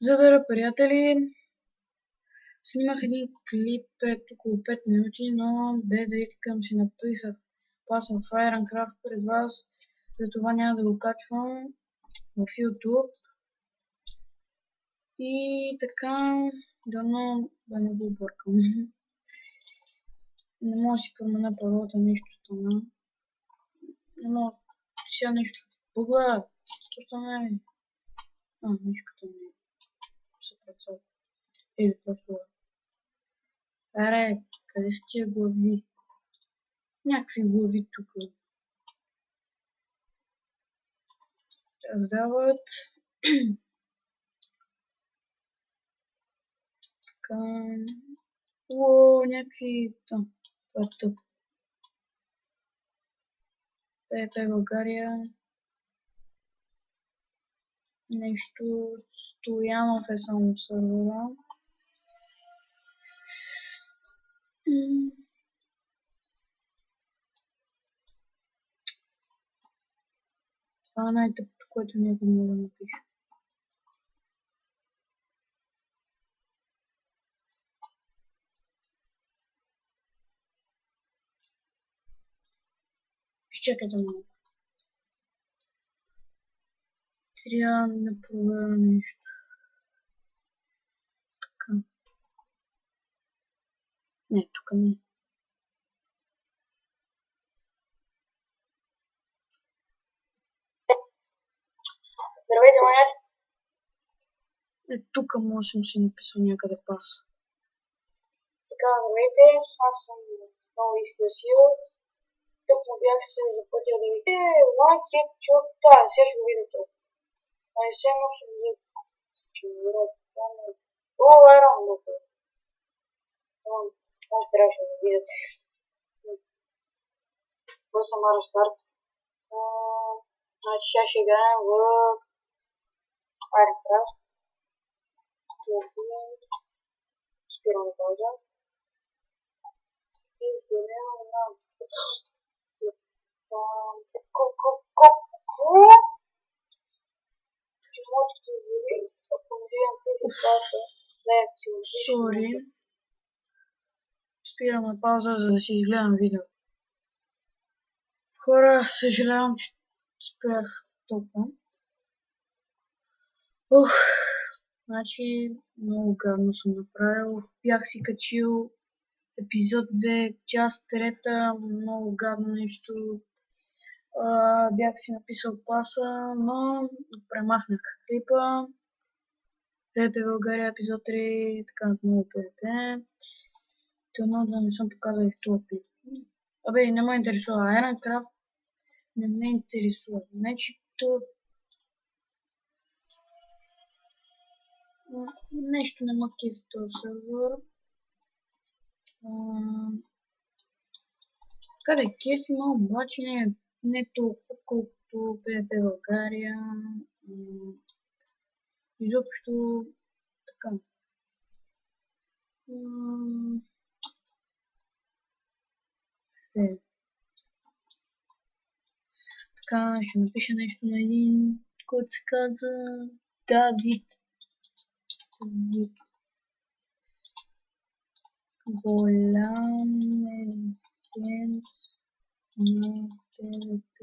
Здравей, приятели! Снимах един клип около 5 минути, но без да искам си написах паса в Ironcraft пред вас, затова няма да го качвам в YouTube. И така, дано да не го бъркам. Не мога да си променя паролата, нещо стана. Не мога сега нещо бъгва. Що стана? Мишката ми се прецака. Или просто... Аре, къде са тия глави? Някакви глави тук раздават. Така... някакви... Това е тъп. ПВП България. Нещо... Стоянов е само в сервера. Това е най-тъпото, което някой мога да напише. Изчакайте малко. Трябва да проверя нещо. Така. Не, тук не. Здравейте, маняци! Тук може съм си написал някъде пас. Така, здравейте, аз съм много изкрасил. Тук не бях се запътил да ви лайки, чук, сега ще го видя тук. Все едно ще ви взема. Ще ви видя. Много е рано. Може трябваше да го видите. Какво съм рестарт? Значи сега ще играем в Ironcraft. Спирам пауза. И изберем една... Какво? Имотите дори, ако не видим публиката, Сори. Спираме пауза, за да си изгледам видео. Хора, съжалявам, че спрях толкова. Значи, много гадно съм направил. Бях си качил епизод 2, част 3, много гадно нещо. Бях си написал паса, но премахнах клипа. ПВП България, епизод 3, така отново ПВП. Тъмно да не съм показал и в това клип. Не ме интересува. Ironcraft не ме интересува. Значи, нещо не ме кефи в този сервер. Къде кефи ма, обаче не толкова колкото ПВП България. Изобщо така. Така, ще напиша нещо на един, който се казва Давид. Голям евент на ПВП.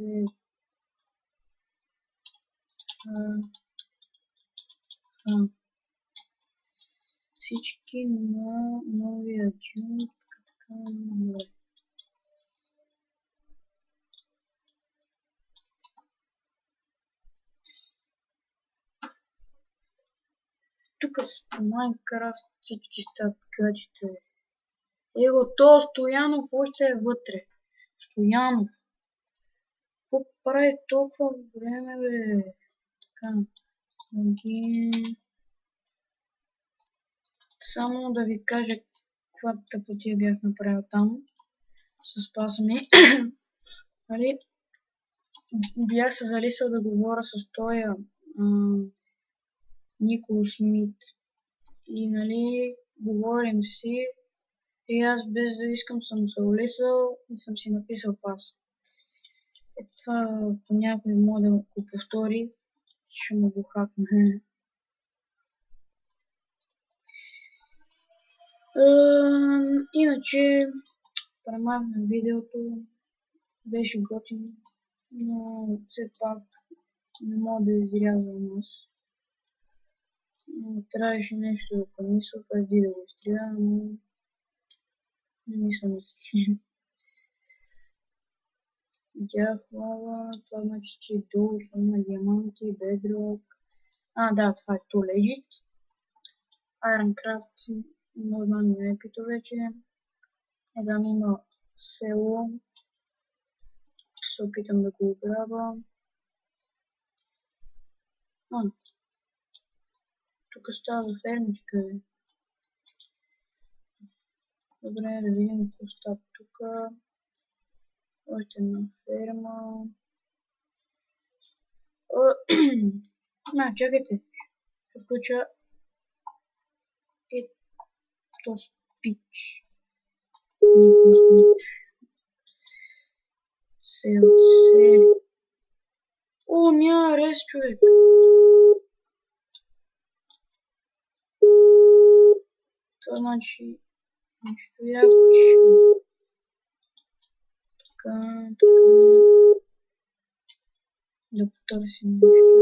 Всички на новия джун, така, добре. Тук в Minecraft всички стават гаджета. То Стоянов още е вътре. Стоянов. Какво прави толкова време, бе? Така. Само да ви кажа каква тъпотия бях направил там. С паса ми. Бях се залисал да говоря с тоя Никол Смит. И говорим си. И аз без да искам съм се улисал и съм си написал пас. Това по някой може да го повтори, ще му го хакне. Иначе премахнах видеото, беше готино, но все пак не мога да изрязвам аз. Трябваше нещо да помисля преди да го изтрия, но не мисля да се случи. Видях лава, това значи, че долу има диаманти, бедрок. Да, това е Too Legit. Ironcraft, може да не е питал вече. Там има село. Се опитам да го ограбя. Тук става фермичка. Добре, да видим какво става тук. Още една ферма. Чакайте. Ще включа ето спич. Никой смит. Селце. Няма рез, човек. Това значи нещо яко, че ще... Така. Да потърсим нещо.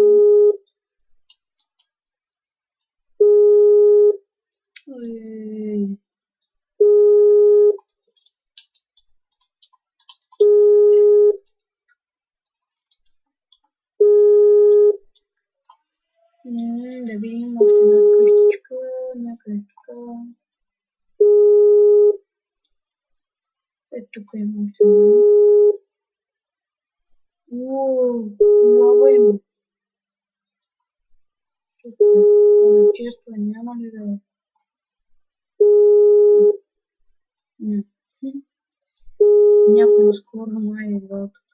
Да видим още една къщичка, някъде тук. Тук има още една. Лава има. Супер. Често няма ли да е? Не. Някой наскоро май е идвал тук.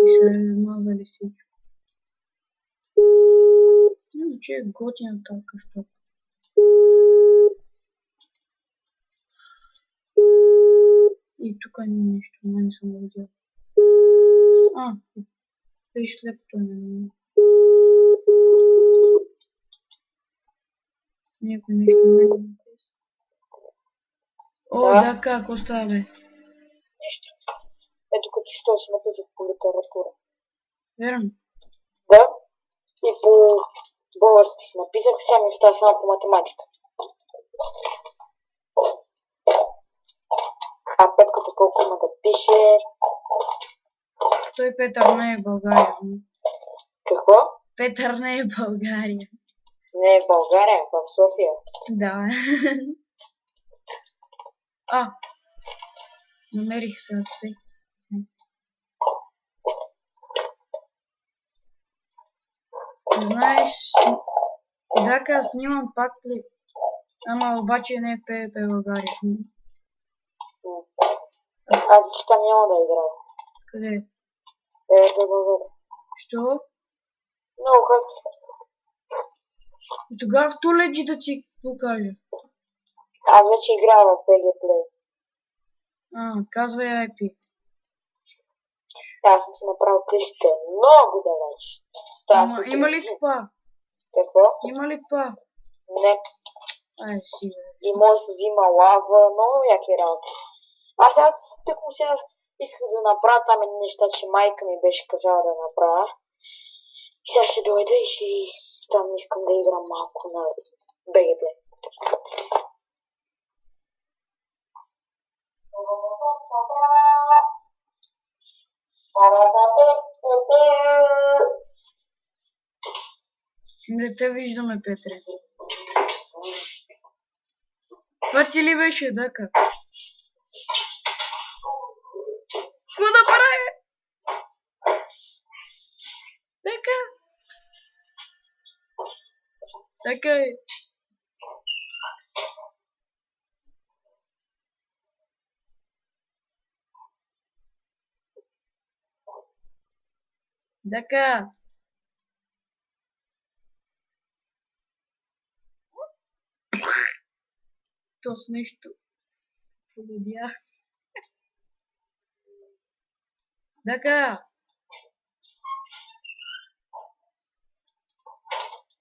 И са размазали всичко. Иначе е готина тази къща. И тук има нещо, но не съм го видял. Виж слепото е на мен. Някой нещо не е. Да, какво става, бе? Нищо. Ето като що си написах по литература. Верно? Да. И по български си написах, сега ми остава само по математика. А Петката колко има да пише? Той Петър не е в България. Какво? Петър не е в България. Не е в България, в София. Да. Намерих сърце. Знаеш, Дака, снимам пак клип. Ама обаче не е в ПВП България. Аз там няма да играя. Къде? ПВП България. Що? Много харесва. И тогава в Too Legit да ти покажа. Аз вече играя в PG Play. Казвай IP. Аз съм си направил къщите много далеч. Има ли това? Какво? Има ли това? Не. Стига. И може се взима лава, много яки работи. Аз тъкмо сега исках да направя там неща, че майка ми беше казала да направя. И сега ще дойда и ще там искам да играм малко на BG Play. Не те виждаме, Петре. Това ти ли беше, Дака? Какво да правя? Дака? Дака е. Дака. То с нещо полудя. Дака.